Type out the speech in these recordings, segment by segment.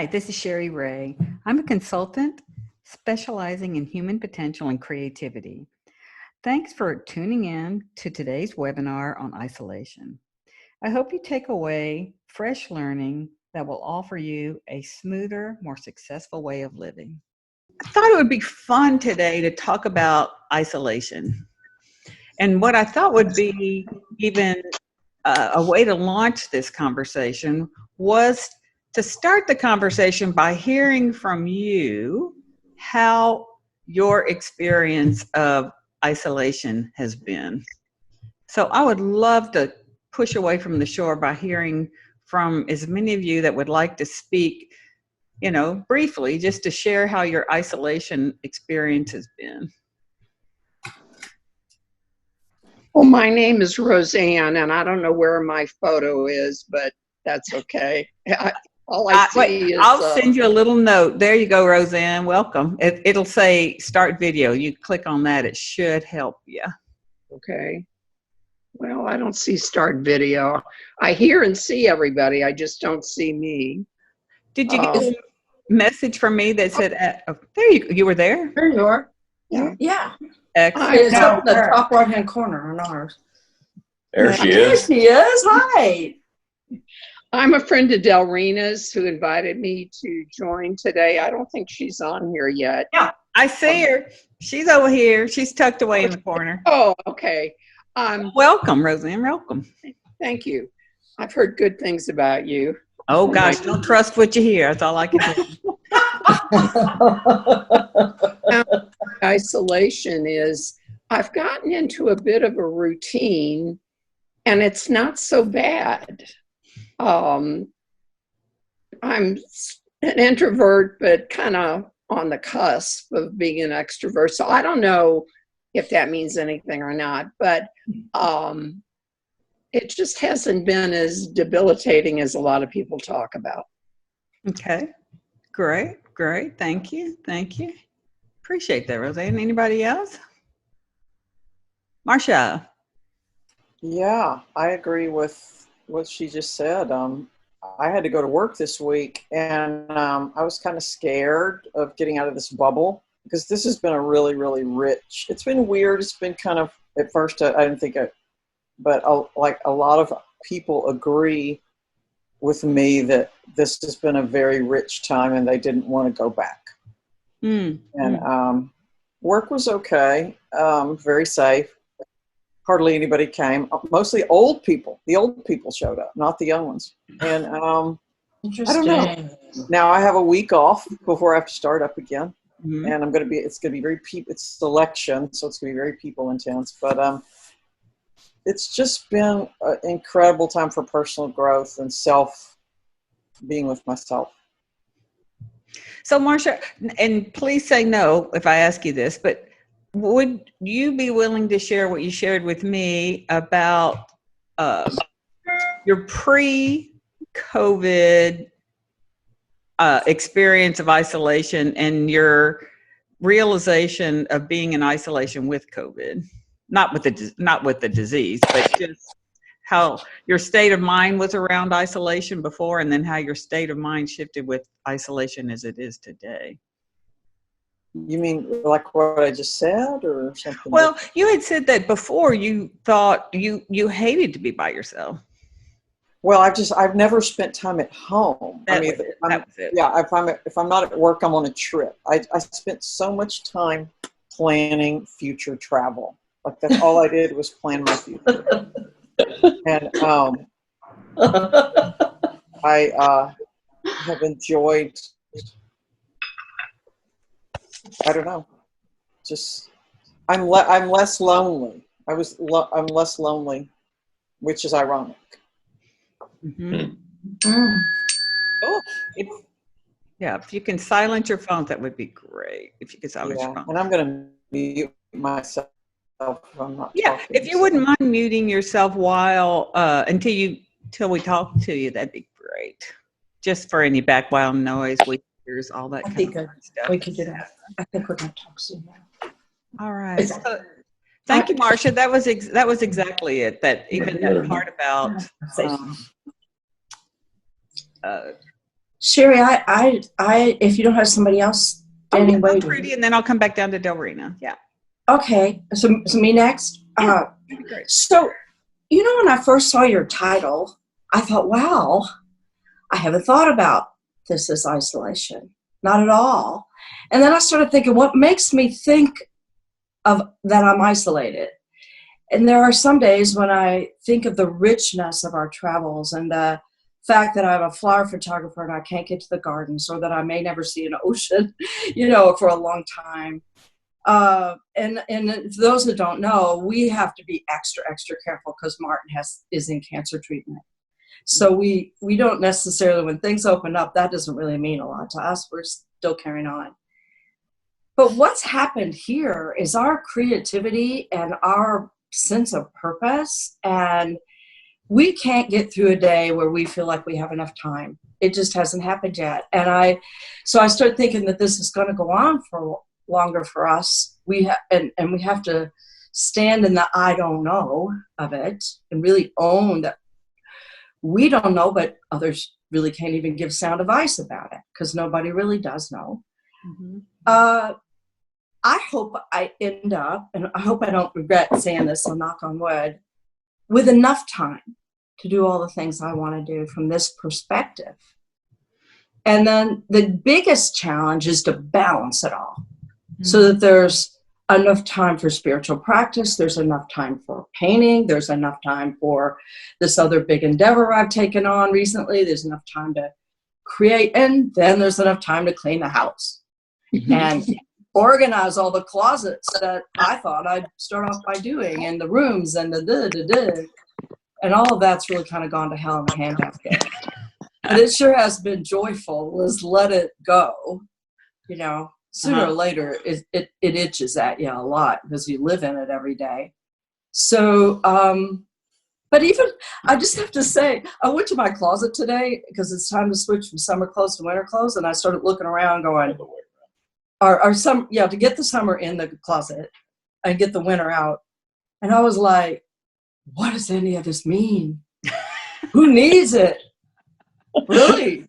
Hi, this is Sheri Rae. I'm a consultant specializing in human potential and creativity. Thanks for tuning in to today's webinar on isolation. I hope you take away fresh learning that will offer you a smoother, more successful way of living. I thought it would be fun today to talk about isolation. And what I thought would be even a way to launch this conversation was to start the conversation by hearing from you how your experience of isolation has been. So I would love to push away from the shore by hearing from as many of you that would like to speak, briefly, just to share how your isolation experience has been. Well, my name is Roseanne, and I don't know where my photo is, but that's okay. I'll send you a little note. There you go, Roseanne. Welcome. It'll say start video. You click on that. It should help you. Okay. Well, I don't see start video. I hear and see everybody. I just don't see me. Did you get a message from me that said, there you were there? There you are. Yeah. Excellent. It's up in the top right-hand corner on ours. There she is. There she is. Hi. I'm a friend of Rina's who invited me to join today. I don't think she's on here yet. Yeah, I see her. She's over here. She's tucked away in the corner. Oh, okay. Welcome, Roseanne. Welcome. Thank you. I've heard good things about you. Oh, gosh. Don't trust what you hear. That's all I can do. Isolation is, I've gotten into a bit of a routine, and it's not so bad. I'm an introvert, but kind of on the cusp of being an extrovert. So I don't know if that means anything or not, but it just hasn't been as debilitating as a lot of people talk about. Okay. Great. Thank you. Appreciate that, Roseanne. Anybody else? Marcia. Yeah, I agree with what she just said. I had to go to work this week, and I was kind of scared of getting out of this bubble because this has been a really, really rich. It's been weird. It's been kind of, at first I didn't think it, but like a lot of people agree with me that this has been a very rich time and they didn't want to go back. And work was okay, very safe. Hardly anybody came. Mostly old people. The old people showed up, not the young ones. And I don't know. Now I have a week off before I have to start up again. And it's going to be very it's selection, so it's going to be very people intense. But it's just been an incredible time for personal growth and being with myself. So, Marcia, and please say no if I ask you this, but would you be willing to share what you shared with me about your pre-COVID experience of isolation and your realization of being in isolation with COVID? Not with the disease, but just how your state of mind was around isolation before, and then how your state of mind shifted with isolation as it is today. You mean like what I just said, or something? Well, you had said that before you thought you hated to be by yourself. Well, I've never spent time at home. That was it. Yeah, if I'm not at work, I'm on a trip. I spent so much time planning future travel. Like that's all I did was plan my future. And I have enjoyed. I don't know. Just I'm less lonely. I'm less lonely, which is ironic. Oh, if you can silence your phone, that would be great. If you could silence your phone. And I'm going to mute myself if I'm not talking. If you wouldn't mind muting yourself while until we talk to you, that'd be great. Just for any background noise, hears all that kind of stuff. We could do that. I think we're going to talk soon now. All right. So, thank you, Marcia. That was exactly it. That even that part about Sherry, if you don't have somebody else standing waiting. Trudy, and then I'll come back down to Delrina. Yeah. Okay, so me next. That'd be great. So, when I first saw your title, I thought, wow, I haven't thought about this as isolation. Not at all. And then I started thinking, what makes me think of that I'm isolated? And there are some days when I think of the richness of our travels and the fact that I'm a flower photographer and I can't get to the gardens, or that I may never see an ocean, for a long time. And for those that don't know, we have to be extra, extra careful because Martin is in cancer treatment. So we don't necessarily, when things open up, that doesn't really mean a lot to us. We're still carrying on. But what's happened here is our creativity and our sense of purpose, and we can't get through a day where we feel like we have enough time. It just hasn't happened yet. And so I started thinking that this is going to go on for longer for us. We have to stand in the I don't know of it and really own that we don't know, but others really can't even give sound advice about it because nobody really does know. Mm-hmm. I hope I end up, and I hope I don't regret saying this, so knock on wood, with enough time to do all the things I want to do from this perspective. And then the biggest challenge is to balance it all, so that there's enough time for spiritual practice, there's enough time for painting, there's enough time for this other big endeavor I've taken on recently, there's enough time to create, and then there's enough time to clean the house and organize all the closets that I thought I'd start off by doing, and the rooms and and all of that's really kind of gone to hell in a handbasket. But it sure has been joyful. Let's let it go. Sooner or later, it itches at you a lot because you live in it every day. So, but even, I just have to say, I went to my closet today because it's time to switch from summer clothes to winter clothes, and I started looking around going, to get the summer in the closet and get the winter out. And I was like, what does any of this mean? Who needs it? Really?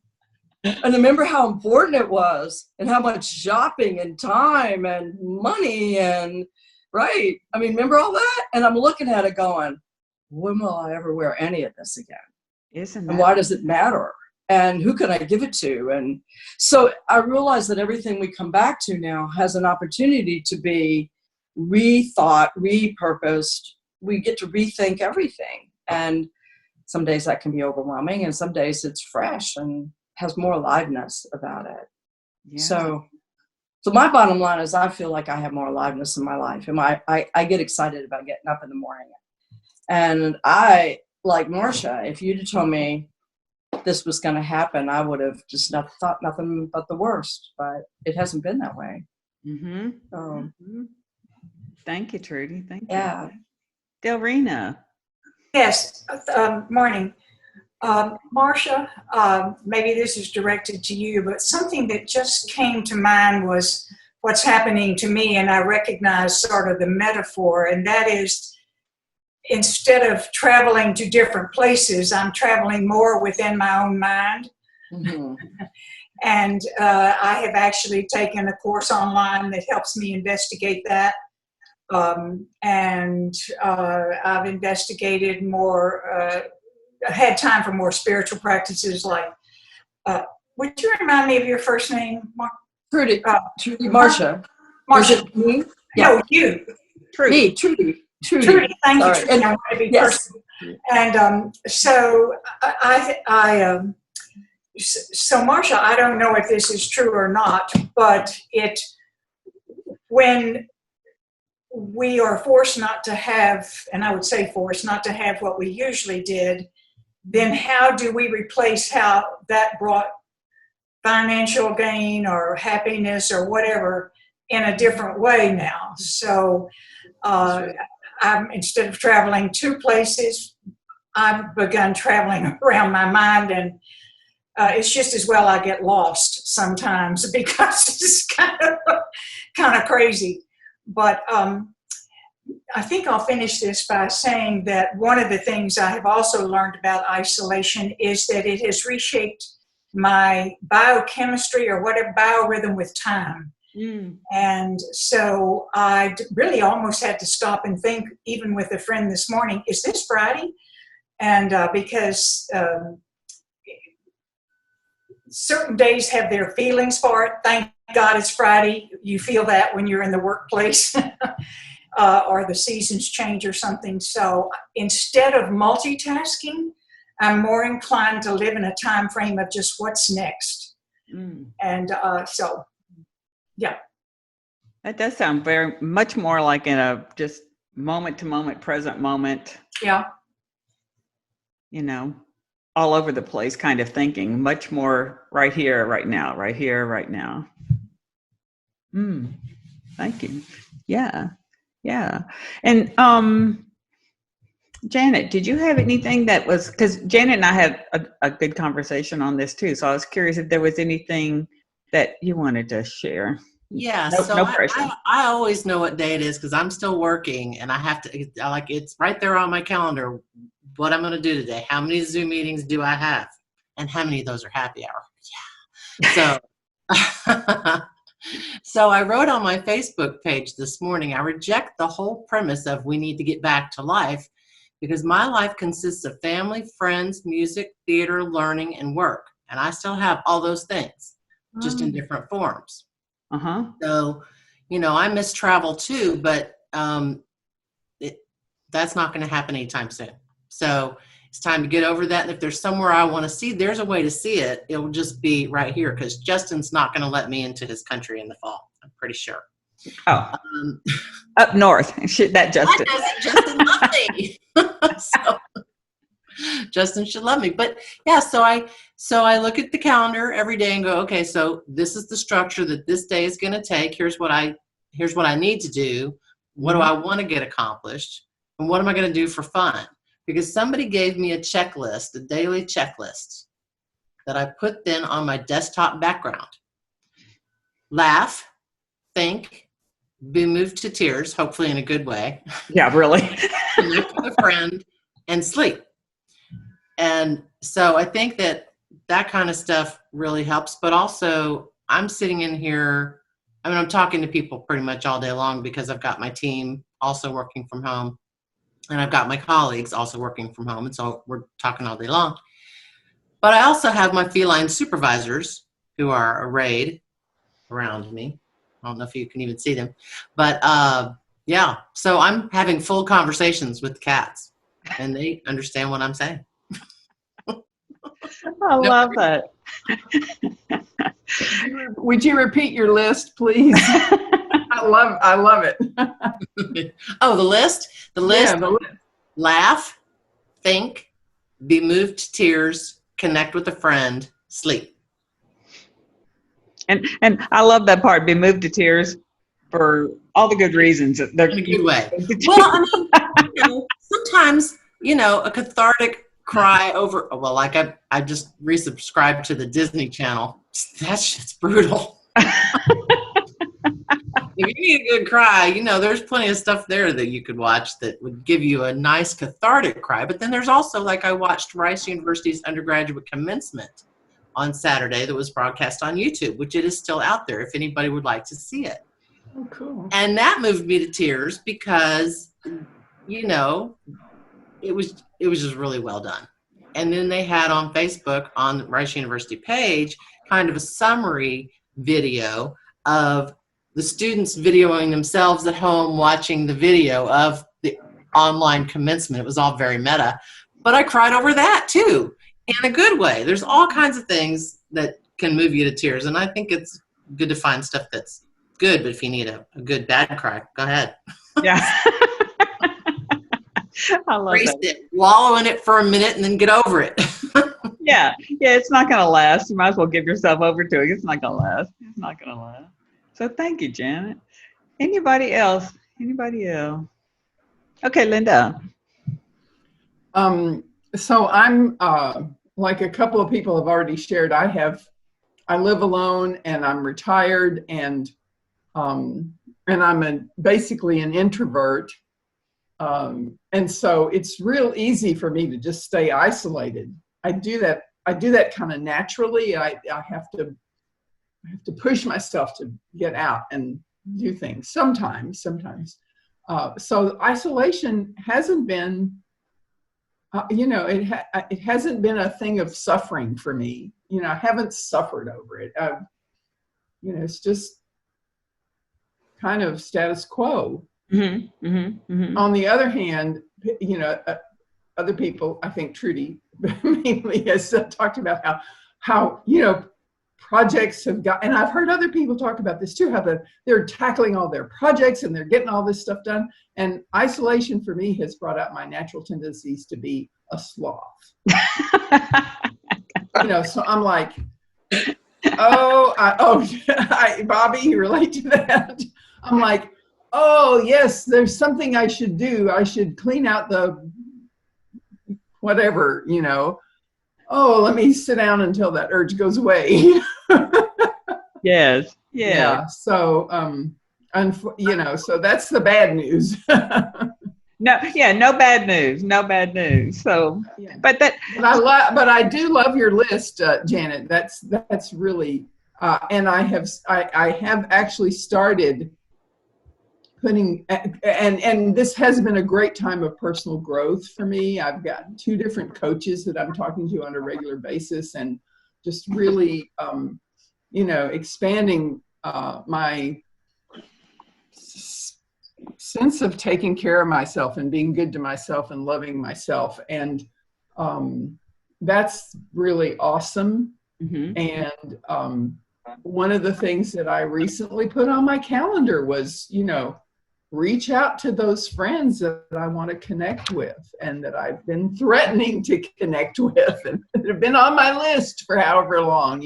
And remember how important it was and how much shopping and time and money and, right? I mean, remember all that? And I'm looking at it going, when will I ever wear any of this again? And why does it matter? And who can I give it to? And so I realize that everything we come back to now has an opportunity to be rethought, repurposed. We get to rethink everything. And some days that can be overwhelming, and some days it's fresh and has more aliveness about it. Yeah. So my bottom line is I feel like I have more aliveness in my life. And I get excited about getting up in the morning. And I, like Marcia, if you'd told me this was going to happen, I would have just thought nothing but the worst. But it hasn't been that way. Mm-hmm. Thank you, Trudy. Thank you. Yeah. Delrina. Yes. Morning. Marcia, maybe this is directed to you, but something that just came to mind was what's happening to me, and I recognize sort of the metaphor, and that is, instead of traveling to different places, I'm traveling more within my own mind. Mm-hmm. And I have actually taken a course online that helps me investigate that. And I've investigated more, had time for more spiritual practices like, would you remind me of your first name, Mark? Trudy. Marcia. Marcia. Me? Yeah. No, you. Trudy. Me, Trudy. Trudy. Thank you, Trudy. I want to be personal. And so so Marcia, I don't know if this is true or not, but when we are forced not to have, and I would say forced not to have what we usually did, then how do we replace how that brought financial gain or happiness or whatever in a different way now? So instead of traveling to places, I've begun traveling around my mind, and it's just as well I get lost sometimes because it's kind of crazy. But I think I'll finish this by saying that one of the things I have also learned about isolation is that it has reshaped my biochemistry or whatever biorhythm with time. And so I really almost had to stop and think, even with a friend this morning, is this Friday? And because certain days have their feelings for it. Thank God it's Friday. You feel that when you're in the workplace or the seasons change or something. So instead of multitasking, I'm more inclined to live in a time frame of just what's next. And so, yeah. That does sound very much more like in a just moment to moment, present moment. Yeah. You know, all over the place kind of thinking, much more right here, right now, right here, right now. Thank you. Yeah. Yeah. And Janet, did you have anything that was, because Janet and I had a good conversation on this too. So I was curious if there was anything that you wanted to share. Yeah, No pressure. I always know what day it is because I'm still working and I have to, it's right there on my calendar what I'm going to do today. How many Zoom meetings do I have? And how many of those are happy hour? Yeah. So, so I wrote on my Facebook page this morning, I reject the whole premise of we need to get back to life because my life consists of family, friends, music, theater, learning, and work. And I still have all those things, just in different forms. So, you know, I miss travel too, but that's not going to happen anytime soon. So it's time to get over that. And if there's somewhere I want to see, there's a way to see it. It will just be right here because Justin's not going to let me into his country in the fall. I'm pretty sure. Oh, up north. That Justin. Justin love me. So, Justin should love me. But yeah, so I look at the calendar every day and go, okay, so this is the structure that this day is going to take. Here's what I need to do. What do I want to get accomplished? And what am I going to do for fun? Because somebody gave me a checklist, a daily checklist that I put then on my desktop background. Laugh, think, be moved to tears, hopefully in a good way. Yeah, really. Connect with a friend and sleep. And so I think that kind of stuff really helps. But also I'm sitting in here, I'm talking to people pretty much all day long because I've got my team also working from home and I've got my colleagues also working from home. And so we're talking all day long. But I also have my feline supervisors who are arrayed around me. I don't know if you can even see them. But yeah, so I'm having full conversations with the cats and they understand what I'm saying. I love that. Would you repeat your list, please? I love it. Oh, the list? The list. Yeah, the list. Laugh, think, be moved to tears, connect with a friend, sleep. And I love that part, be moved to tears for all the good reasons. In a good way. Well, I mean, sometimes, a cathartic cry over, well, like I just resubscribed to the Disney Channel. That shit's brutal. If you need a good cry, there's plenty of stuff there that you could watch that would give you a nice cathartic cry. But then there's also, like, I watched Rice University's undergraduate commencement on Saturday that was broadcast on YouTube, which it is still out there if anybody would like to see it. Oh, cool. And that moved me to tears because, it was just really well done. And then they had on Facebook, on the Rice University page, kind of a summary video of the students videoing themselves at home watching the video of the online commencement. It was all very meta. But I cried over that too, in a good way. There's all kinds of things that can move you to tears. And I think it's good to find stuff that's good, but if you need a good bad cry, go ahead. Yeah. I love it. Wallow in it for a minute and then get over it. Yeah, it's not going to last. You might as well give yourself over to it. It's not going to last. So thank you, Janet. Anybody else? Okay, Linda. So I'm like a couple of people have already shared. I live alone and I'm retired and I'm basically an introvert. And so it's real easy for me to just stay isolated. I do that I do that kind of naturally. I have to push myself to get out and do things sometimes. So isolation hasn't been, it hasn't been a thing of suffering for me. I haven't suffered over it. It's just kind of status quo. Mm-hmm, mm-hmm, mm-hmm. On the other hand, other people, I think Trudy mainly has talked about how projects have got, and I've heard other people talk about this too, how they're tackling all their projects and they're getting all this stuff done. And isolation for me has brought out my natural tendencies to be a sloth. So I'm like, Bobby, you relate to that? I'm like, oh yes, there's something I should do. I should clean out the whatever, Oh, let me sit down until that urge goes away. Yes. Yeah. So, so that's the bad news. No bad news. No bad news. So, yeah. but I do love your list, Janet. That's really, and I have actually started putting, and this has been a great time of personal growth for me. I've got 2 different coaches that I'm talking to on a regular basis, and just really, expanding my sense of taking care of myself and being good to myself and loving myself. And that's really awesome. Mm-hmm. And one of the things that I recently put on my calendar was, reach out to those friends that I want to connect with and that I've been threatening to connect with and that have been on my list for however long,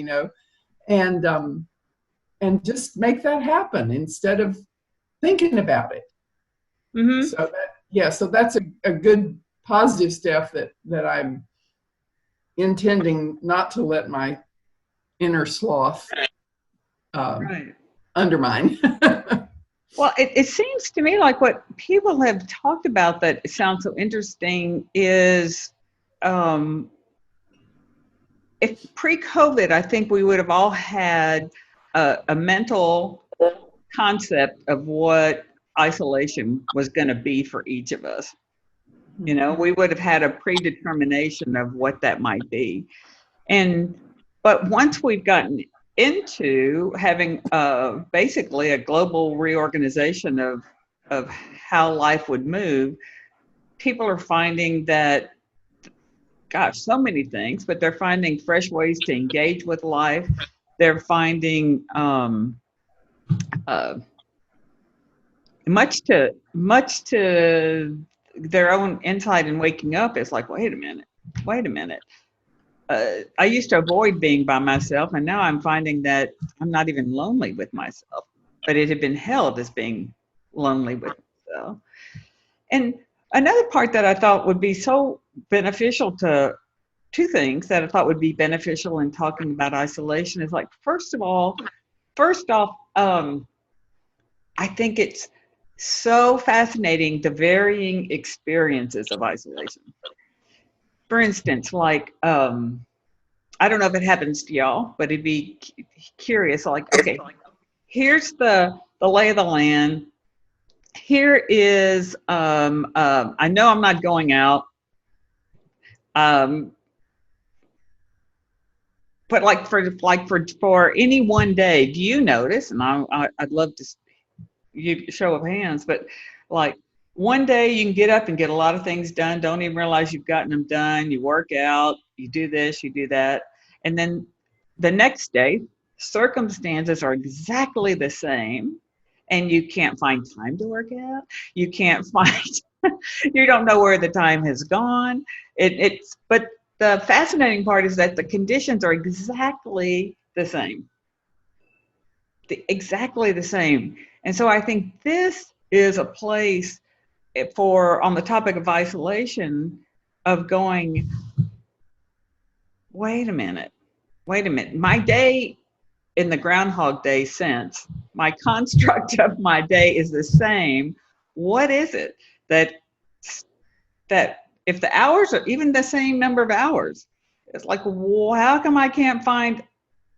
and just make that happen instead of thinking about it. Mm-hmm. So that's a good positive step that I'm intending not to let my inner sloth undermine. Well, it seems to me like what people have talked about that sounds so interesting is if pre-COVID, I think we would have all had a mental concept of what isolation was going to be for each of us. We would have had a predetermination of what that might be. But once we've gotten into having basically a global reorganization of how life would move, people are finding that, gosh, so many things, but they're finding fresh ways to engage with life. They're finding much to their own insight in waking up. It's like, wait a minute. I used to avoid being by myself, and now I'm finding that I'm not even lonely with myself, but it had been held as being lonely with myself. And another part that I thought would be so beneficial to 2 things that I thought would be beneficial in talking about isolation is like, first off, I think it's so fascinating, the varying experiences of isolation. For instance, like, I don't know if it happens to y'all, but it'd be curious, like, okay, here's the lay of the land. Here is, I know I'm not going out. But for any one day, do you notice, and I'd love to you show of hands, but like one day you can get up and get a lot of things done, don't even realize you've gotten them done. You work out, you do this, you do that. And then the next day, circumstances are exactly the same and you can't find time to work out. You can't find, you don't know where the time has gone. But the fascinating part is that the conditions are exactly the same. Exactly the same. And so I think this is a place on the topic of isolation, of going, wait a minute. My day in the Groundhog Day sense, my construct of my day is the same. What is it that if the hours are even the same number of hours, It's like, well, how come I can't find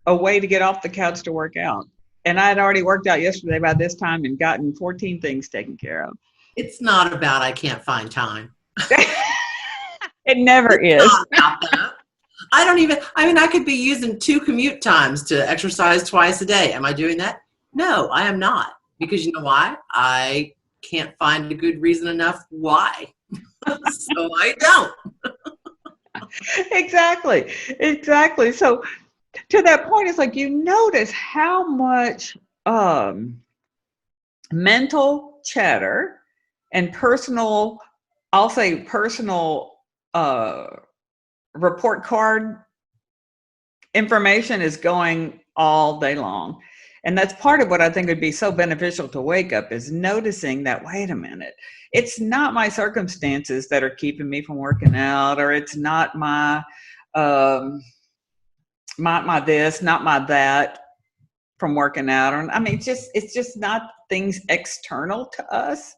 a way to get off the couch to work out? And I had already worked out yesterday by this time and gotten 14 things taken care of. It's not about I can't find time. It never It's is. not about that. I could be using 2 commute times to exercise twice a day. Am I doing that? No, I am not. Because you know why? I can't find a good reason enough why. So I don't. Exactly. So to that point, it's like you notice how much mental chatter and personal, I'll say personal report card information is going all day long. And that's part of what I think would be so beneficial to wake up, is noticing that, wait a minute, it's not my circumstances that are keeping me from working out, or it's not my my this, not my that from working out. Or I mean, it's just not things external to us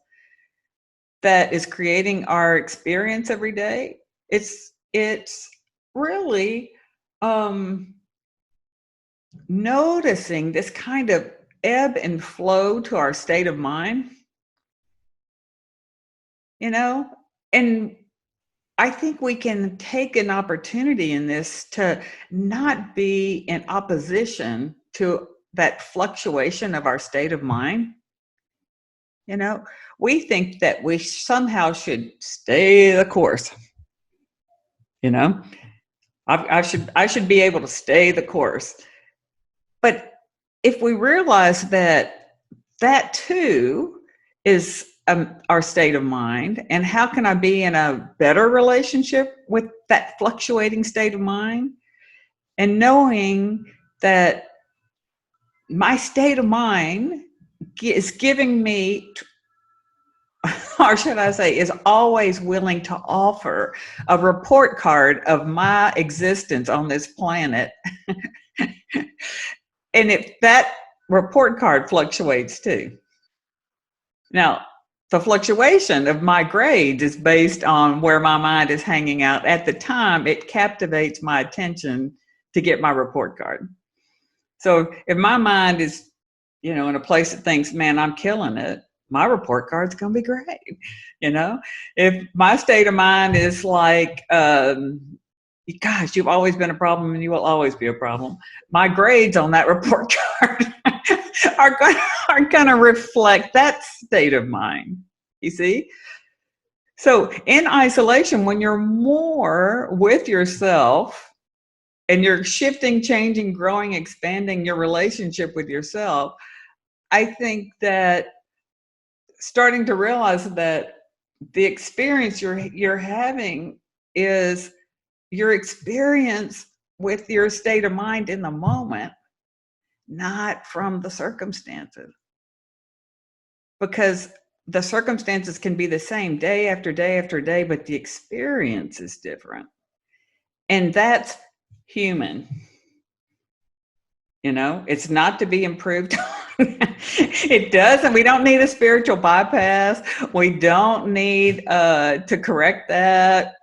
that is creating our experience every day. It's really noticing this kind of ebb and flow to our state of mind, you know. And I think we can take an opportunity in this to not be in opposition to that fluctuation of our state of mind. You know, we think that we somehow should stay the course. You know, I should be able to stay the course. But if we realize that that too is our state of mind, and how can I be in a better relationship with that fluctuating state of mind, and knowing that my state of mind is giving me, or should I say, is always willing to offer a report card of my existence on this planet. And if that report card fluctuates too. Now, the fluctuation of my grades is based on where my mind is hanging out at the time it captivates my attention to get my report card. So if my mind is, you know, in a place that thinks, man, I'm killing it, my report card's going to be great. You know, if my state of mind is like, gosh, you've always been a problem and you will always be a problem, my grades on that report card are going to reflect that state of mind. You see? So in isolation, when you're more with yourself and you're shifting, changing, growing, expanding your relationship with yourself, I think that starting to realize that the experience you're having is your experience with your state of mind in the moment, not from the circumstances. Because the circumstances can be the same day after day after day, but the experience is different. And that's human. You know, it's not to be improved on. It doesn't. We don't need a spiritual bypass. We don't need to correct that.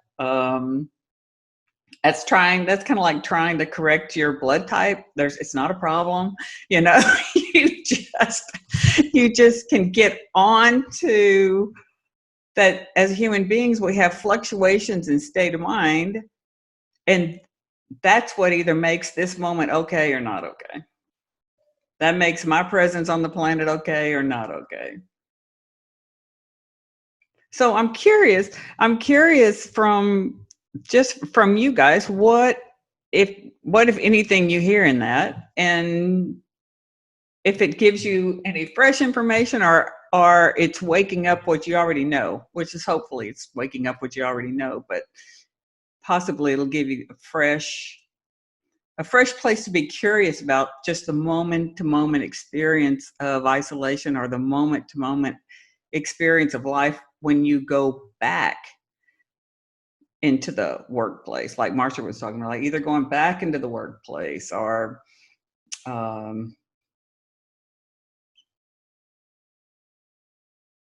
That's kind of like trying to correct your blood type. It's not a problem. You know, you just can get on to that. As human beings, we have fluctuations in state of mind, and that's what either makes this moment okay or not okay. That makes my presence on the planet okay or not okay. So I'm curious from you guys, what if anything you hear in that, and if it gives you any fresh information, or it's waking up what you already know, which is hopefully it's waking up what you already know, but possibly it'll give you a fresh place to be curious about just the moment-to-moment experience of isolation, or the moment-to-moment experience of life when you go back into the workplace, like Marsha was talking about, like either going back into the workplace, or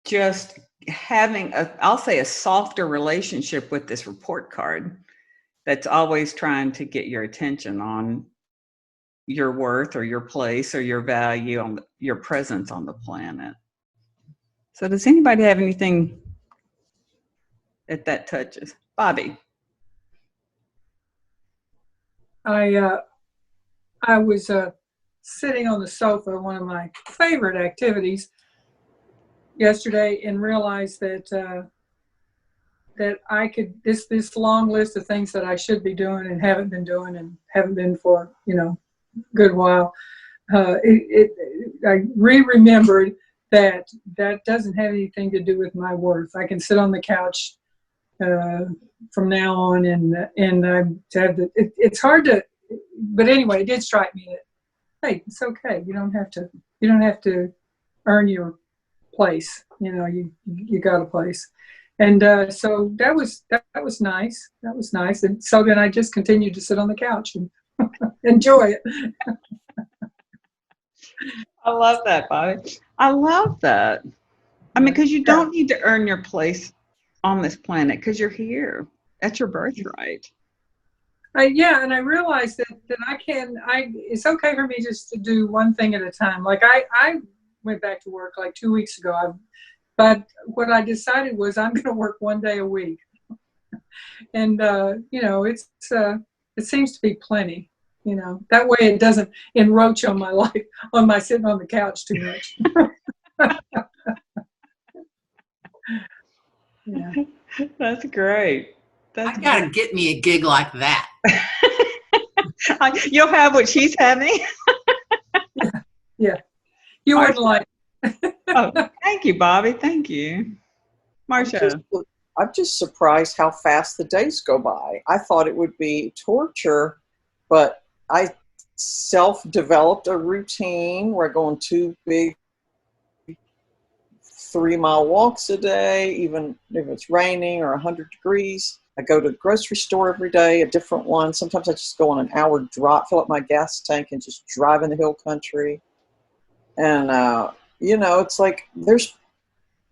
just having I'll say a softer relationship with this report card, that's always trying to get your attention on your worth or your place or your value on your presence on the planet. So does anybody have anything that touches? Bobby. I was sitting on the sofa, one of my favorite activities, yesterday, and realized that that I could this long list of things that I should be doing and haven't been doing and haven't been for a good while. I remembered that doesn't have anything to do with my worth. I can sit on the couch from now on, and I have it's hard to, but anyway, it did strike me that, hey, it's okay. You don't have to earn your place. You got a place. And so that was nice. That was nice. And so then I just continued to sit on the couch and enjoy it. I love that, Bobby. I love that. I mean, because you don't need to earn your place on this planet because you're here. That's your birthright. And I realized that it's okay for me just to do one thing at a time. Like I went back to work like 2 weeks ago. But what I decided was I'm going to work one day a week. And, it seems to be plenty, that way it doesn't encroach on my life, on my sitting on the couch too much. Yeah. That's great. I got to get me a gig like that. You'll have what she's having. Yeah. You wouldn't like. Oh, thank you, Bobby. Thank you. Marcia. I'm just surprised how fast the days go by. I thought it would be torture, but I self-developed a routine where I go on 2 big 3-mile walks a day, even if it's raining or 100 degrees. I go to the grocery store every day, a different one. Sometimes I just go on an hour drive, fill up my gas tank, and just drive in the hill country. And, it's like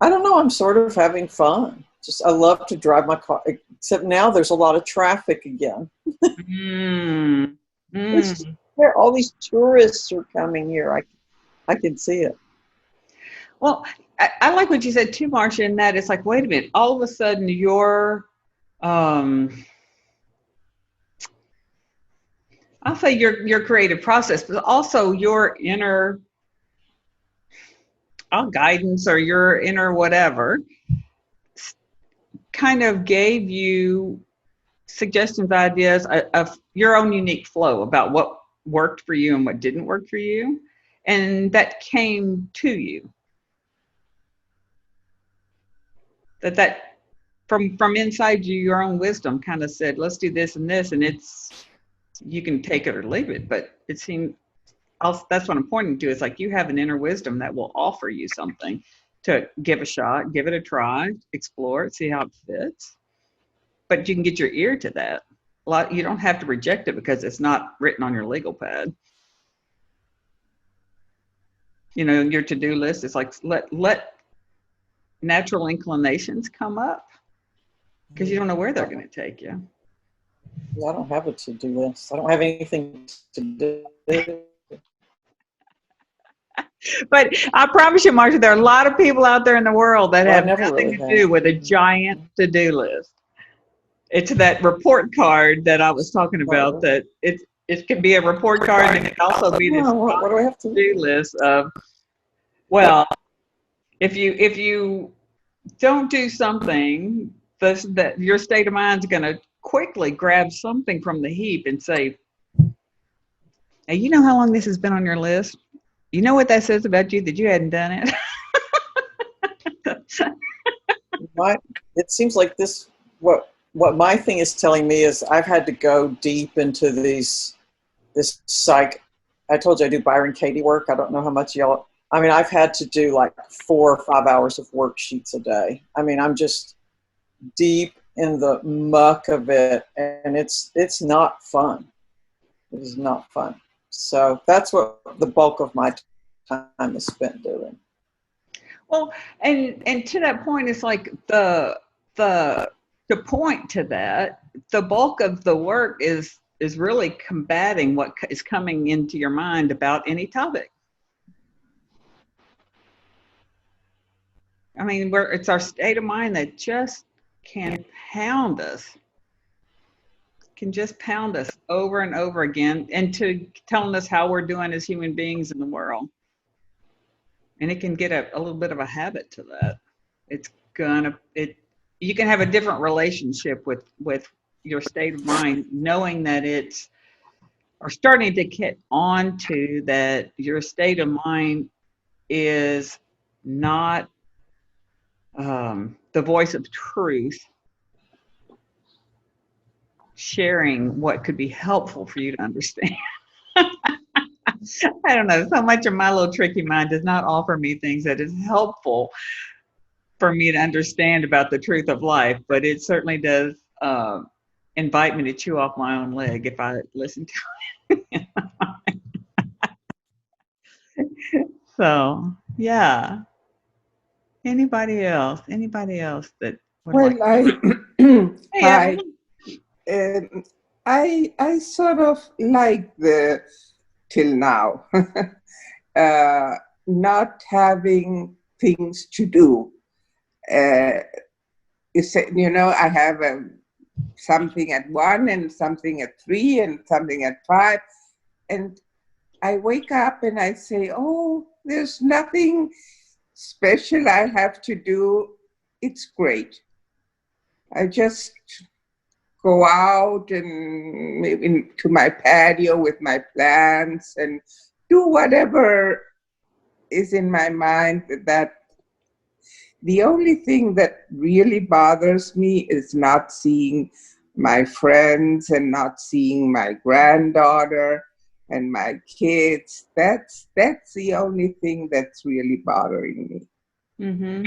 I don't know, I'm sort of having fun. I love to drive my car, except now there's a lot of traffic again. All these tourists are coming here. I can see it. Well, I like what you said too, Marcia, in that it's like, wait a minute, all of a sudden your, I'll say your creative process, but also your inner guidance or your inner whatever kind of gave you suggestions, ideas of your own unique flow about what worked for you and what didn't work for you. And that came to you. That from inside you, your own wisdom kind of said, let's do this and this. And you can take it or leave it. But it seemed, that's what I'm pointing to. It's like you have an inner wisdom that will offer you something to give a shot, give it a try, explore it, see how it fits. But you can get your ear to that. You don't have to reject it because it's not written on your legal pad. Your to-do list is like, let natural inclinations come up because you don't know where they're going to take you. I don't have a to-do list. I don't have anything to do. But I promise you, Marcia, there are a lot of people out there in the world that have nothing to do with a giant to-do list. It's that report card that I was talking about. That it can be a report card, and it can also be this what do I have to-do list of. Well, if you don't do something, that your state of mind's going to quickly grab something from the heap and say, "Hey, you know how long this has been on your list? You know what that says about you that you hadn't done it?" It seems like this. What my thing is telling me is I've had to go deep into this psych. I told you I do Byron Katie work. I don't know how much y'all. I mean, I've had to do like 4 or 5 hours of worksheets a day. I mean, I'm just deep in the muck of it, and it's not fun. It is not fun. So that's what the bulk of my time is spent doing. Well, and to that point, it's like the to point to that, the bulk of the work is really combating what is coming into your mind about any topic. I mean, it's our state of mind that just can pound us, over and over again, into telling us how we're doing as human beings in the world. And it can get a little bit of a habit to that. You can have a different relationship with your state of mind, knowing that or starting to get on to that your state of mind is not the voice of truth, sharing what could be helpful for you to understand. I don't know, so much of my little tricky mind does not offer me things that is helpful for me to understand about the truth of life, but it certainly does invite me to chew off my own leg if I listen to it. So, yeah. Anybody else that would Well, like hi. I sort of like till now, not having things to do. I have something at 1 and something at 3 and something at 5. And I wake up and I say, oh, there's nothing special I have to do. It's great. I just go out and maybe to my patio with my plants and do whatever is in my mind. That the only thing that really bothers me is not seeing my friends and not seeing my granddaughter and my kids. That's the only thing that's really bothering me. Mm-hmm.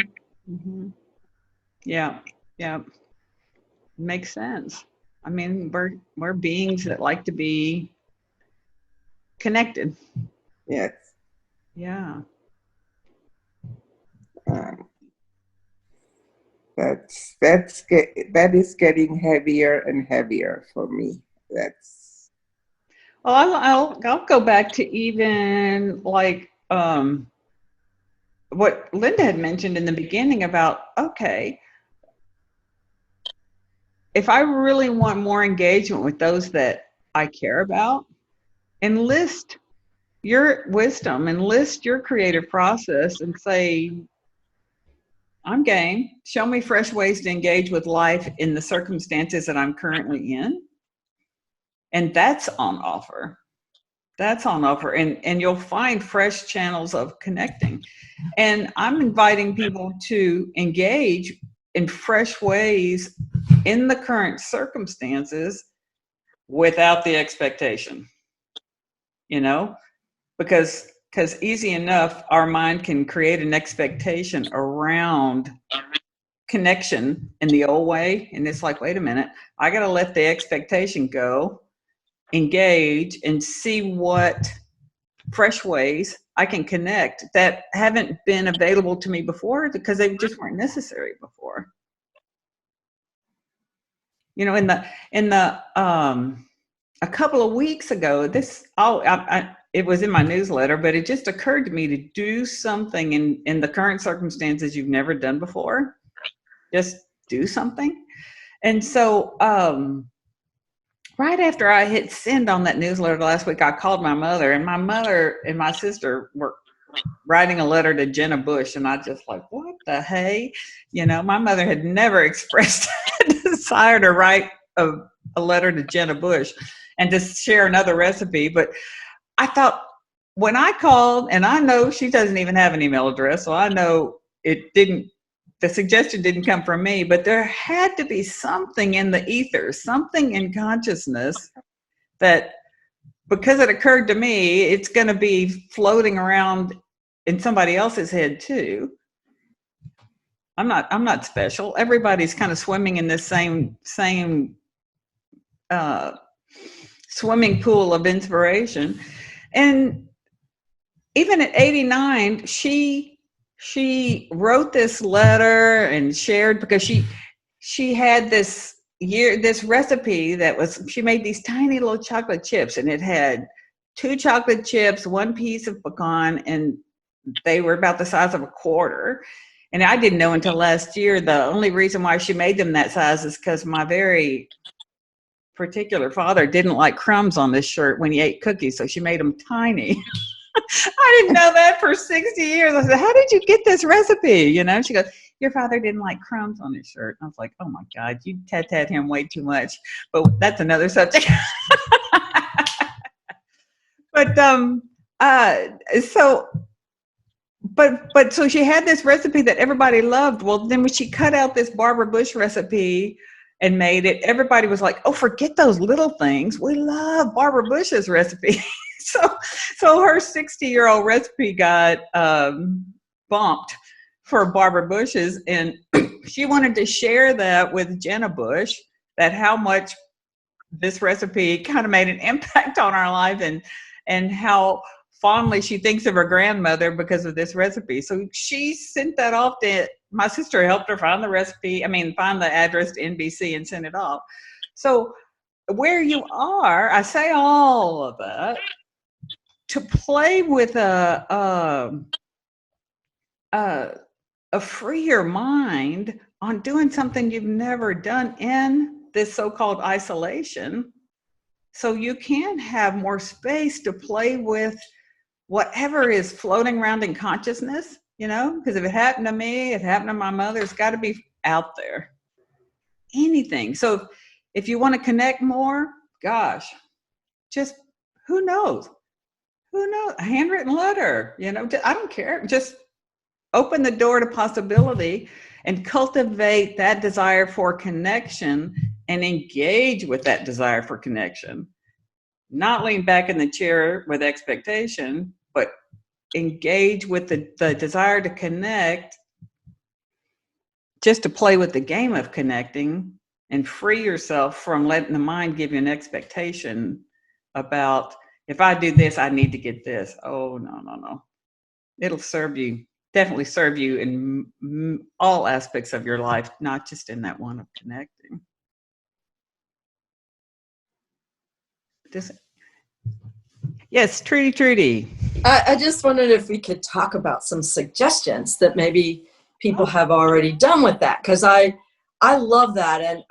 Mm-hmm. Yeah. Makes sense. I mean, we're beings that like to be connected. Yes. Yeah. That is getting heavier and heavier for me. Well, I'll go back to even like what Linda had mentioned in the beginning about, okay, if I really want more engagement with those that I care about, enlist your wisdom, enlist your creative process and say, I'm game. Show me fresh ways to engage with life in the circumstances that I'm currently in. And that's on offer. And you'll find fresh channels of connecting. And I'm inviting people to engage in fresh ways in the current circumstances without the expectation, because easy enough, our mind can create an expectation around connection in the old way. And it's like, wait a minute, I got to let the expectation go, engage, and see what fresh ways I can connect that haven't been available to me before because they just weren't necessary before. In the a couple of weeks ago, it was in my newsletter, but it just occurred to me to do something in the current circumstances you've never done before. Just do something. And so right after I hit send on that newsletter last week, I called my mother, and my mother and my sister were writing a letter to Jenna Bush, and I just like, what the hey? My mother had never expressed a desire to write a letter to Jenna Bush and to share another recipe. But I thought, when I called, and I know she doesn't even have an email address, so I know the suggestion didn't come from me, but there had to be something in the ether, something in consciousness that, because it occurred to me, it's going to be floating around in somebody else's head too. I'm not special. Everybody's kind of swimming in this same swimming pool of inspiration. And even at 89, she wrote this letter and shared, because she had this recipe that was, she made these tiny little chocolate chips, and it had 2 chocolate chips, 1 piece of pecan, and they were about the size of a quarter. And I didn't know until last year, the only reason why she made them that size is because my very particular father didn't like crumbs on this shirt when he ate cookies, so she made them tiny. I didn't know that for 60 years. I said, how did you get this recipe? You know, she goes, your father didn't like crumbs on his shirt. And I was like, oh my God, you tat him way too much. But that's another subject. But so she had this recipe that everybody loved. Well, then when she cut out this Barbara Bush recipe and made it, everybody was like, oh, forget those little things. We love Barbara Bush's recipe. So her 60-year-old recipe got bumped for Barbara Bush's, and she wanted to share that with Jenna Bush, that how much this recipe kind of made an impact on our life, and how fondly she thinks of her grandmother because of this recipe. So she sent that off to, my sister helped her find the recipe, find the address to NBC and send it off. So where you are, I say all of that to play with a freer mind on doing something you've never done in this so-called isolation, so you can have more space to play with whatever is floating around in consciousness, you know, because if it happened to me, it happened to my mother, it's got to be out there. Anything. So if you want to connect more, gosh, just who knows? A handwritten letter, you know, I don't care. Just open the door to possibility and cultivate that desire for connection and engage with that desire for connection. Not lean back in the chair with expectation, but engage with the desire to connect, just to play with the game of connecting and free yourself from letting the mind give you an expectation about, if I do this, I need to get this. Oh, no. It'll definitely serve you in all aspects of your life, not just in that one of connecting. Yes, Trudy. I just wondered if we could talk about some suggestions that maybe people have already done with that, because I love that, and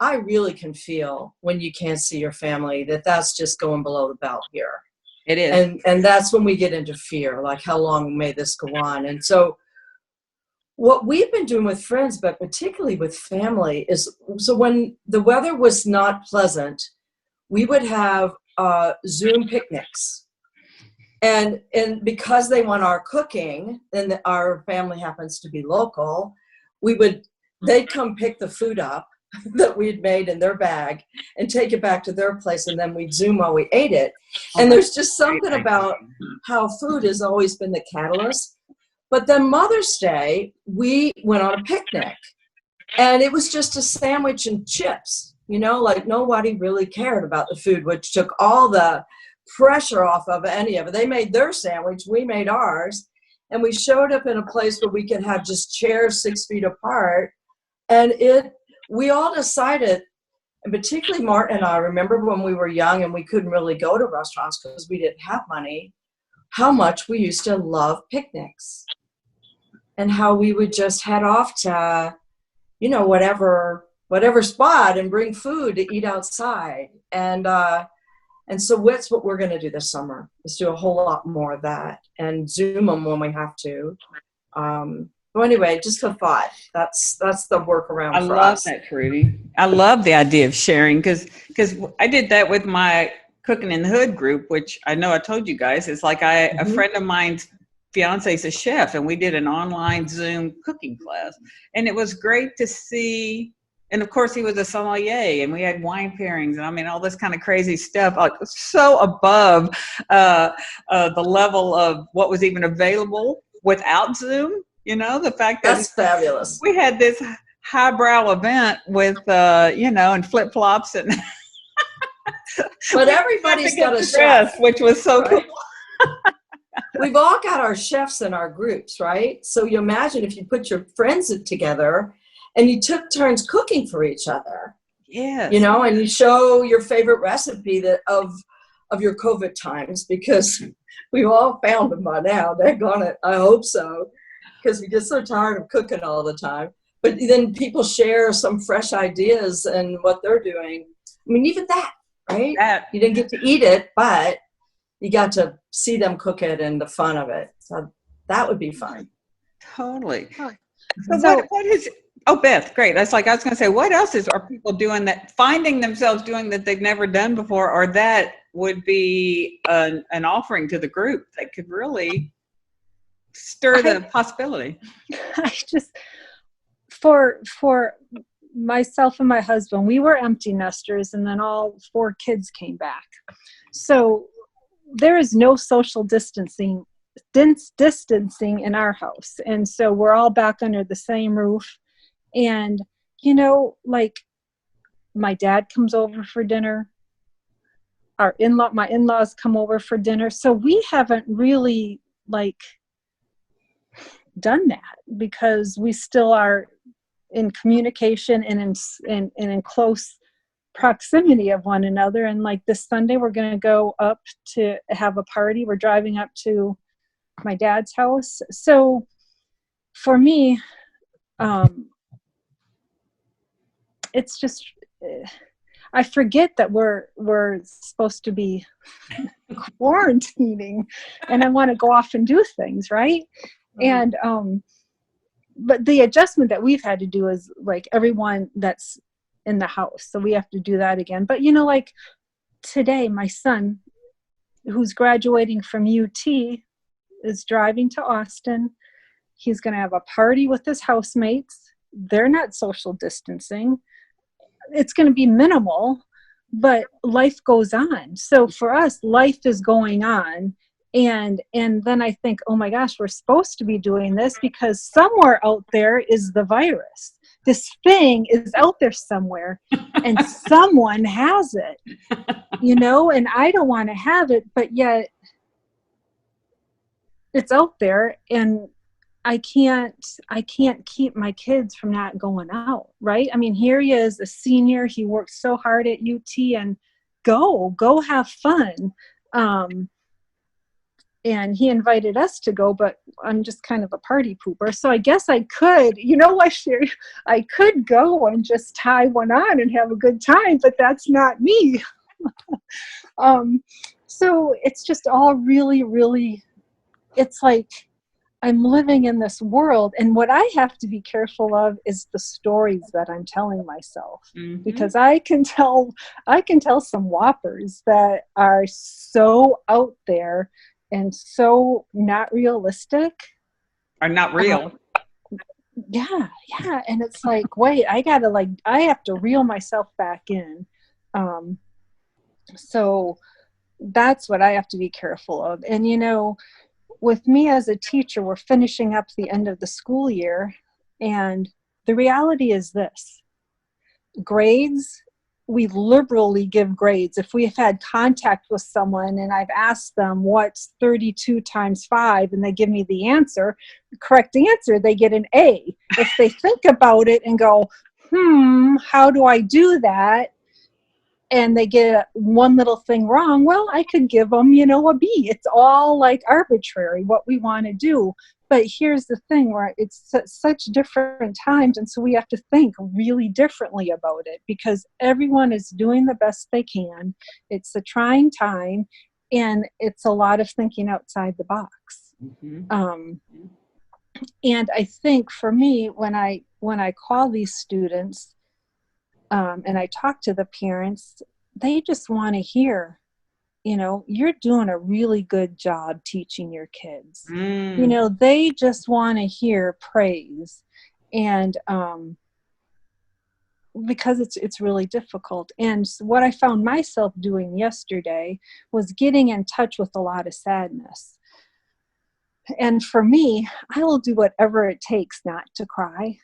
I really can feel when you can't see your family that's just going below the belt here. It is. And that's when we get into fear, like how long may this go on? And so what we've been doing with friends, but particularly with family, is so when the weather was not pleasant, we would have Zoom picnics. And because they want our cooking, and our family happens to be local, they'd come pick the food up that we'd made in their bag and take it back to their place, and then we'd Zoom while we ate it. And there's just something about how food has always been the catalyst. But then Mother's Day, we went on a picnic, and it was just a sandwich and chips, you know, like nobody really cared about the food, which took all the pressure off of any of it. They made their sandwich, we made ours, and we showed up in a place where we could have just chairs 6 feet apart. And we all decided, and particularly Martin and I, remember when we were young and we couldn't really go to restaurants because we didn't have money, how much we used to love picnics, and how we would just head off to, you know, whatever spot and bring food to eat outside. And so that's what we're going to do this summer, is do a whole lot more of that and Zoom them when we have to. Well, anyway, just a thought. That's the workaround for us. I love that, Trudy. I love the idea of sharing, because I did that with my Cooking in the Hood group, which I know I told you guys. It's like a friend of mine's fiance is a chef, and we did an online Zoom cooking class, and it was great to see. And of course, he was a sommelier, and we had wine pairings, and all this kind of crazy stuff, like so above the level of what was even available without Zoom. You know, the fact that that's fabulous. We had this highbrow event with, and flip flops and. But everybody's got a chef, which was so cool. We've all got our chefs in our groups, right? So you imagine if you put your friends together and you took turns cooking for each other. Yes. You know, and you show your favorite recipe of your COVID times, because we've all found them by now. Daggone it. I hope so, because we get so tired of cooking all the time. But then people share some fresh ideas and what they're doing. I mean, even that, right? You didn't get to eat it, but you got to see them cook it and the fun of it. So that would be fun. Totally. So what is, oh, Beth, great. I was going to say, what else are people doing that, finding themselves doing that they've never done before, or that would be an offering to the group that could really stir the possibility? I just, for myself and my husband, we were empty nesters, and then all 4 kids came back. So there is no social distancing in our house. And so we're all back under the same roof. And, you know, like, my dad comes over for dinner. My in-laws come over for dinner. So we haven't really, like, done that, because we still are in communication and in close proximity of one another. And like this Sunday, we're going to go up to have a party. We're driving up to my dad's house. So for me, it's just, I forget that we're supposed to be quarantining, and I want to go off and do things, right? And but the adjustment that we've had to do is like everyone that's in the house, so we have to do that again. But you know, like today, my son, who's graduating from UT, is driving to Austin. He's going to have a party with his housemates. They're not social distancing. It's going to be minimal, but life goes on. So for us, life is going on. And then I think, oh my gosh, we're supposed to be doing this because somewhere out there is the virus. This thing is out there somewhere, and someone has it, you know, and I don't want to have it, but yet it's out there, and I can't keep my kids from not going out, right? I mean, here he is, a senior. He worked so hard at UT, and go have fun. And he invited us to go, but I'm just kind of a party pooper. So I guess I could, you know what, Sherry? I could go and just tie one on and have a good time, but that's not me. So it's just all really, really, it's like I'm living in this world. And what I have to be careful of is the stories that I'm telling myself, because I can tell some whoppers that are so out there and so not realistic. Are not real. Yeah. And it's like, wait, I have to reel myself back in. So that's what I have to be careful of. And, you know, with me as a teacher, we're finishing up the end of the school year. And the reality is this: grades, we liberally give grades. If we've had contact with someone and I've asked them what's 32 times 5 and they give me the correct answer, they get an A. If they think about it and go, how do I do that? And they get one little thing wrong, well, I could give them, you know, a B. It's all like arbitrary what we want to do. But here's the thing, where it's such different times, and so we have to think really differently about it, because everyone is doing the best they can. It's a trying time, and it's a lot of thinking outside the box. And I think for me, when I call these students and I talk to the parents, they just want to hear, you know, you're doing a really good job teaching your kids. You know, they just want to hear praise. And because it's really difficult. And what I found myself doing yesterday was getting in touch with a lot of sadness. And for me, I will do whatever it takes not to cry.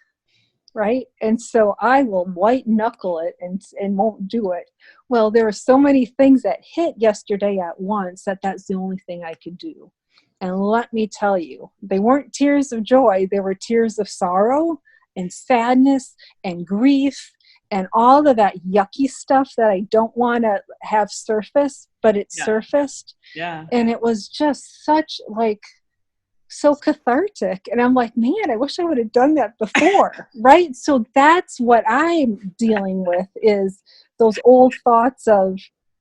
Right? And so I will white knuckle it and won't do it. Well, there were so many things that hit yesterday at once that's the only thing I could do. And let me tell you, they weren't tears of joy. They were tears of sorrow. and sadness and grief and all of that yucky stuff that I don't want to have surface, but it surfaced. Yeah. And it was just such like, so cathartic. And I'm like, man, I wish I would have done that before. Right. So that's what I'm dealing with, is those old thoughts of,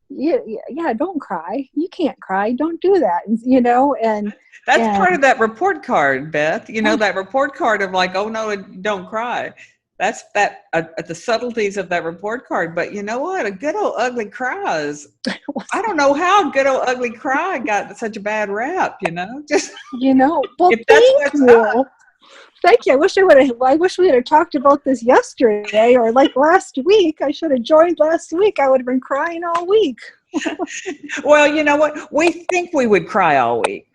yeah, don't cry. You can't cry. Don't do that. You know, and that's part of that report card, Beth. You know, that report card of like, oh no, don't cry. That's the subtleties of that report card. But you know what? A good old ugly cry is, I don't know how a good old ugly cry got such a bad rap, you know? Just, you know, well, if that's what's up. Thank you. I wish we had talked about this yesterday or like last week. I should have joined last week. I would have been crying all week. Well, you know what? We think we would cry all week.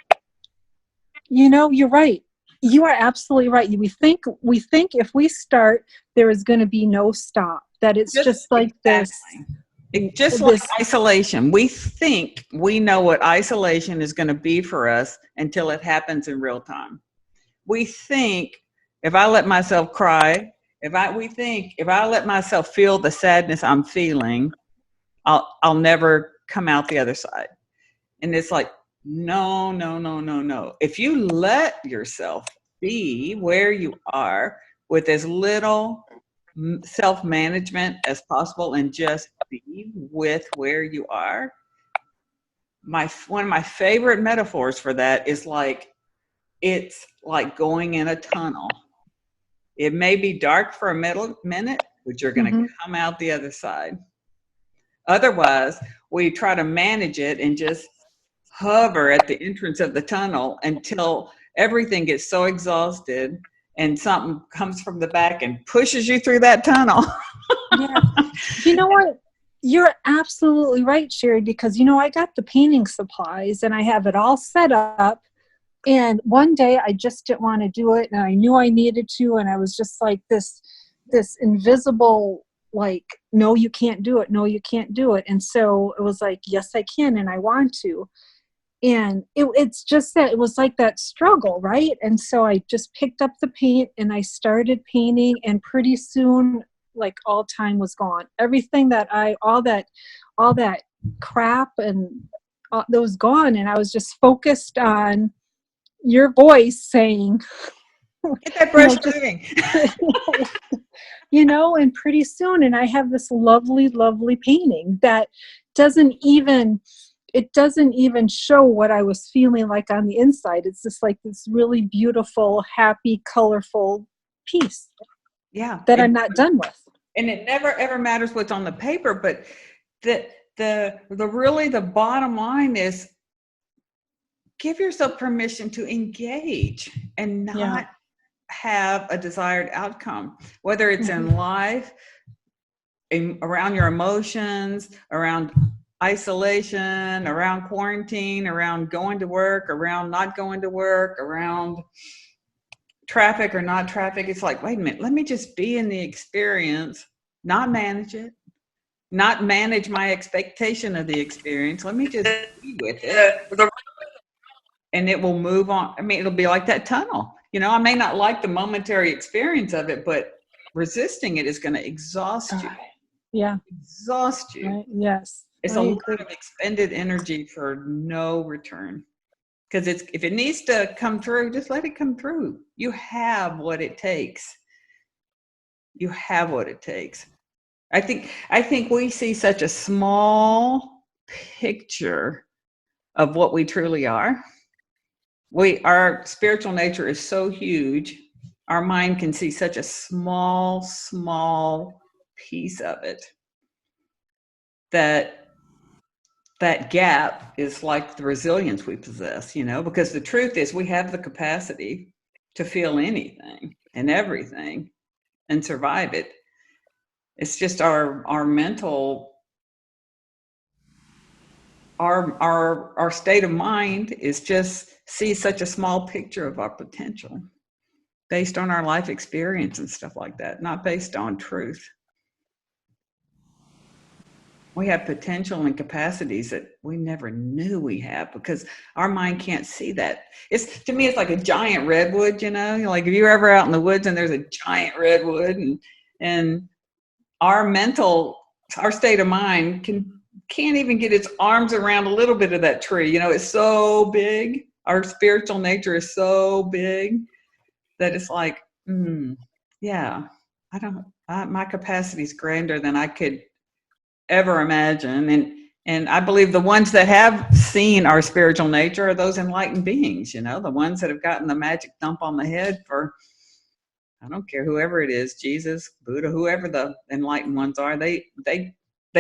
You know, you're right. You are absolutely right. We think if we start, there is going to be no stop. That it's just like this. Just like isolation. We think we know what isolation is going to be for us until it happens in real time. We think if I let myself cry, if I let myself feel the sadness I'm feeling, I'll never come out the other side. And it's like, no. If you let yourself be where you are with as little self-management as possible and just be with where you are, one of my favorite metaphors for that is like, it's like going in a tunnel. It may be dark for a minute, but you're going to come out the other side. Otherwise, we try to manage it and just hover at the entrance of the tunnel until everything gets so exhausted and something comes from the back and pushes you through that tunnel. Yeah. You know what? You're absolutely right, Cherie, because, you know, I got the painting supplies and I have it all set up. And one day I just didn't want to do it. And I knew I needed to. And I was just like this invisible, like, no, you can't do it. No, you can't do it. And so it was like, yes, I can. And I want to. And it's just that it was like that struggle, right? And so I just picked up the paint and I started painting, and pretty soon, like, all time was gone. Everything that all that crap and that was gone. And I was just focused on your voice saying, get that brush moving. You know, and pretty soon, and I have this lovely, lovely painting that doesn't even show what I was feeling like on the inside. It's just like this really beautiful, happy, colorful piece. Yeah. That I'm not done with. And it never ever matters what's on the paper, but the bottom line is give yourself permission to engage and not have a desired outcome, whether it's in life, around your emotions, around isolation, around quarantine, around going to work, around not going to work, around traffic or not traffic. It's like, wait a minute, let me just be in the experience, not manage it, not manage my expectation of the experience. Let me just be with it. And it will move on. I mean, it'll be like that tunnel. You know, I may not like the momentary experience of it, but resisting it is going to exhaust you. Yeah. Exhaust you. Right. Yes. It's a lot of expended energy for no return. Because if it needs to come through, just let it come through. You have what it takes. You have what it takes. I think we see such a small picture of what we truly are. Our spiritual nature is so huge. Our mind can see such a small piece of it that gap is like the resilience we possess, you know, because the truth is we have the capacity to feel anything and everything and survive it. It's just our mental, our state of mind is just see such a small picture of our potential based on our life experience and stuff like that, not based on truth. we have potential and capacities that we never knew we have because our mind can't see that. It's, to me, it's like a giant redwood, you know, like if you're ever out in the woods and there's a giant redwood, and our state of mind can't even get its arms around a little bit of that tree. You know, it's so big. Our spiritual nature is so big that it's like, yeah, my capacity is grander than I could ever imagine. And I believe the ones that have seen our spiritual nature are those enlightened beings, you know, the ones that have gotten the magic thump on the head for, I don't care, whoever it is, Jesus, Buddha, whoever the enlightened ones are, they've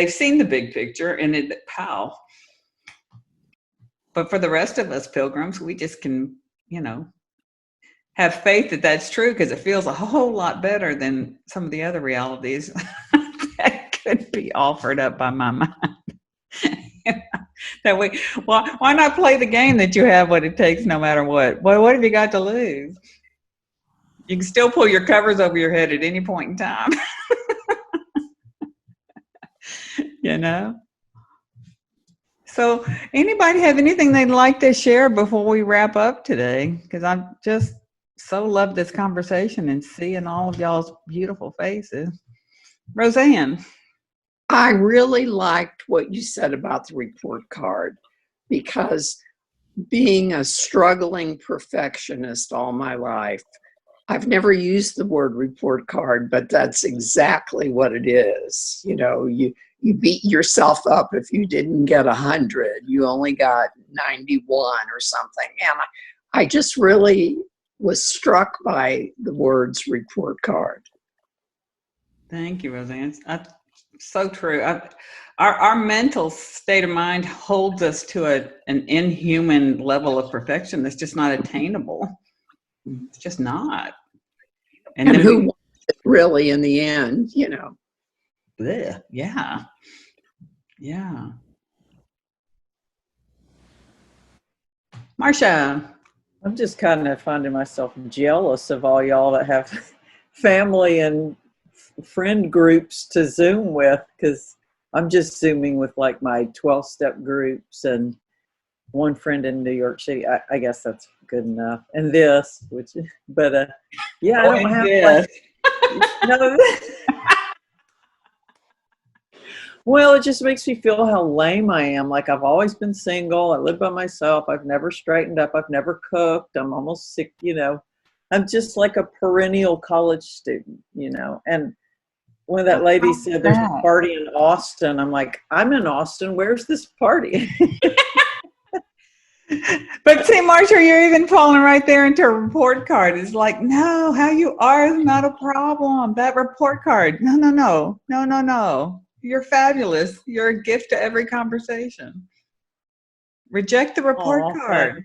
seen the big picture and pow. But for the rest of us pilgrims, we just can, you know, have faith that that's true because it feels a whole lot better than some of the other realities that could be offered up by my mind. That way, why not play the game that you have what it takes no matter what? Well, what have you got to lose? You can still pull your covers over your head at any point in time. You know? So anybody have anything they'd like to share before we wrap up today? Because I just so love this conversation and seeing all of y'all's beautiful faces. Roseanne. I really liked what you said about the report card, because being a struggling perfectionist all my life, I've never used the word report card, but that's exactly what it is. You know, you beat yourself up if you didn't get 100, you only got 91 or something. And I just really was struck by the words report card. Thank you, Roseanne. So true. Our mental state of mind holds us to an inhuman level of perfection that's just not attainable. It's just not. And then who wants it really in the end, you know? Bleh, yeah. Yeah. Marcia. I'm just kind of finding myself jealous of all y'all that have family and friend groups to Zoom with, because I'm just Zooming with like my 12-step groups and one friend in New York City. I guess that's good enough. And this, but yeah, I don't have like, no. Well, it just makes me feel how lame I am. Like, I've always been single. I live by myself. I've never straightened up. I've never cooked. I'm almost sick, you know. I'm just like a perennial college student, you know. And when that lady said there's a party in Austin, I'm like, I'm in Austin. Where's this party? But see, Marcia, you're even falling right there into a report card. It's like, no, how you are is not a problem. That report card. No. You're fabulous. You're a gift to every conversation. Reject the report card.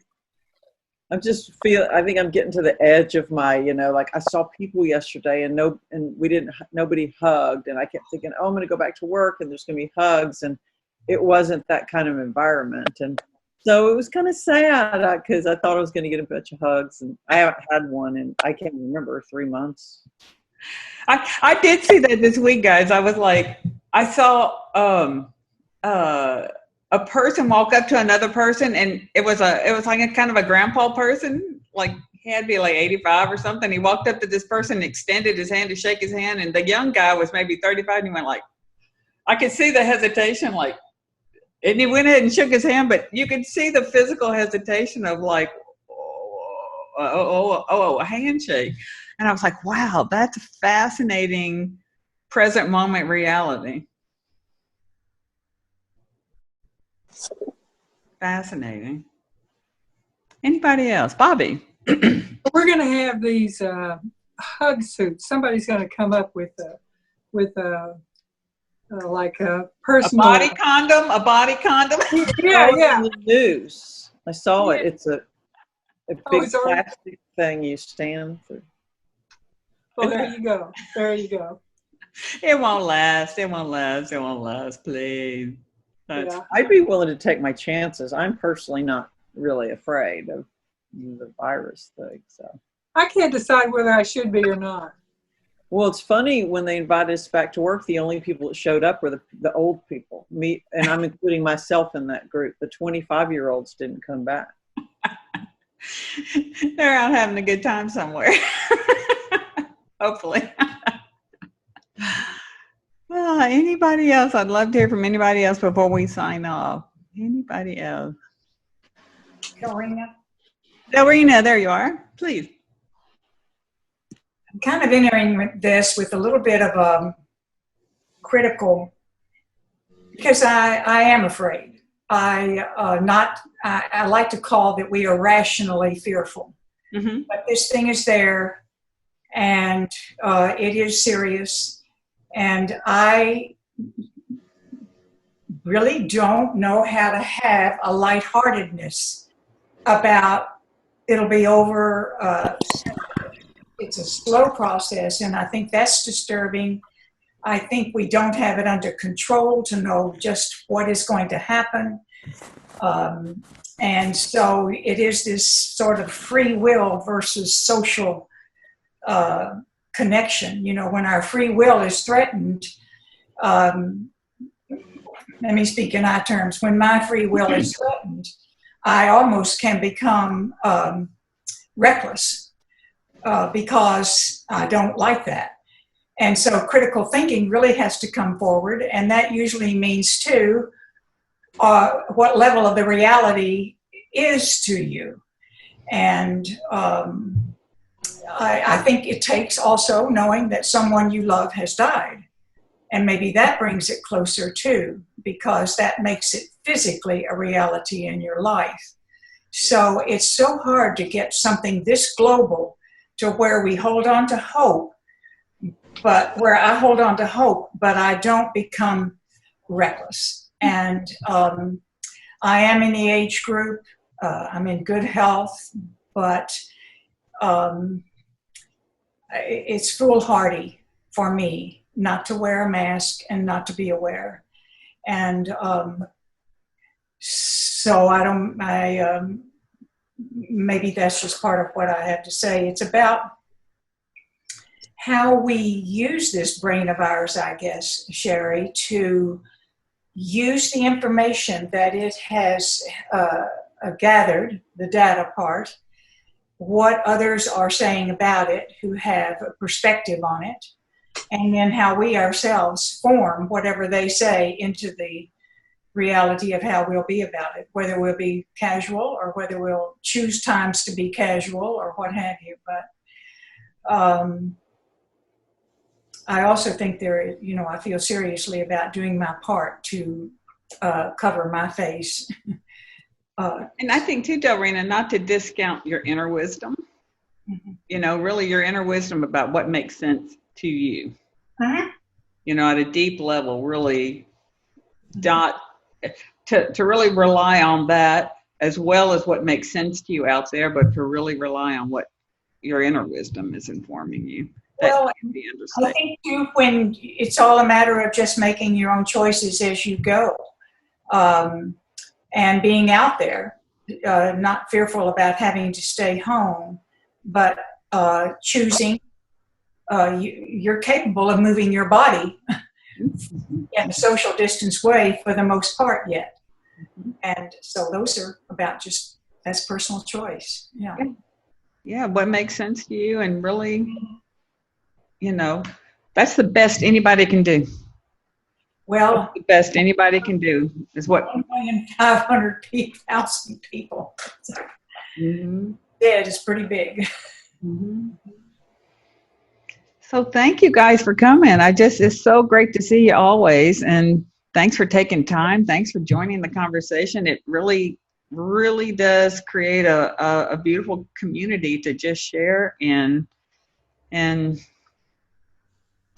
I think I'm getting to the edge of my, you know, like I saw people yesterday and nobody hugged, and I kept thinking, oh, I'm going to go back to work and there's going to be hugs, and it wasn't that kind of environment. And so it was kind of sad because I thought I was going to get a bunch of hugs, and I haven't had one in, I can't remember, 3 months. I did see that this week, guys. I was like, I saw a person walk up to another person, and it was like a kind of a grandpa person, like he had to be like 85 or something. He walked up to this person and extended his hand to shake his hand, and the young guy was maybe 35, and he went like, I could see the hesitation, like, and he went ahead and shook his hand, but you could see the physical hesitation of like, a handshake. And I was like, wow, that's a fascinating present moment reality. Fascinating. Anybody else? Bobby. We're going to have these hug suits. Somebody's going to come up with like a personal a body condom. Yeah. In the news, I saw it. It's a big plastic thing you stand for. Well, there you go. It won't last, please. Yeah. I'd be willing to take my chances. I'm personally not really afraid of the virus thing, so I can't decide whether I should be or not. Well, it's funny when they invited us back to work, the only people that showed up were the old people, me, and I'm including myself in that group. The 25-year-olds didn't come back. They're out having a good time somewhere. Hopefully. Well, anybody else? I'd love to hear from anybody else before we sign off. Anybody else? Rina. Rina, there you are. Please. I'm kind of entering this with a little bit of critical, because I am afraid. I like to call that we are rationally fearful. Mm-hmm. But this thing is there, and it is serious. And I really don't know how to have a lightheartedness about it'll be over. It's a slow process, and I think that's disturbing. I think we don't have it under control to know just what is going to happen. And so it is this sort of free will versus social connection. You know, when our free will is threatened, let me speak in our terms, when my free will is threatened, I almost can become reckless. Because I don't like that. And so critical thinking really has to come forward, and that usually means, too, what level of the reality is to you. And I think it takes also knowing that someone you love has died. And maybe that brings it closer, too, because that makes it physically a reality in your life. So it's so hard to get something this global to where we hold on to hope, but where I hold on to hope, but I don't become reckless. And I am in the age group, I'm in good health, but it's foolhardy for me not to wear a mask and not to be aware. And so maybe that's just part of what I have to say. It's about how we use this brain of ours, I guess, Sheri, to use the information that it has gathered, the data part, what others are saying about it who have a perspective on it, and then how we ourselves form whatever they say into the reality of how we'll be about it, whether we'll be casual or whether we'll choose times to be casual or what have you. But I also think I feel seriously about doing my part to cover my face. And I think too, Rina, not to discount your inner wisdom, mm-hmm. Really your inner wisdom about what makes sense to you, mm-hmm. At a deep level, really to really rely on that as well as what makes sense to you out there, but to really rely on what your inner wisdom is informing you. Well, I think too, when it's all a matter of just making your own choices as you go, and being out there, not fearful about having to stay home, but choosing. You're capable of moving your body in a social distance way for the most part yet. And so those are about that's personal choice. Yeah. Yeah. What makes sense to you, and really, that's the best anybody can do. Well, that's the best anybody can do is what 1,500,000 people. Mm-hmm. Dead is pretty big. Mm-hmm. So thank you guys for coming. It's so great to see you always. And thanks for taking time. Thanks for joining the conversation. It really, really does create a beautiful community to just share and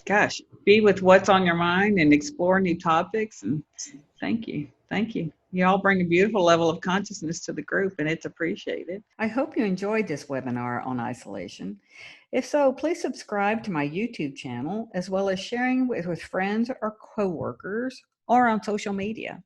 gosh, be with what's on your mind and explore new topics. And thank you. Thank you. You all bring a beautiful level of consciousness to the group, and it's appreciated. I hope you enjoyed this webinar on isolation. If so, please subscribe to my YouTube channel, as well as sharing with friends or coworkers or on social media.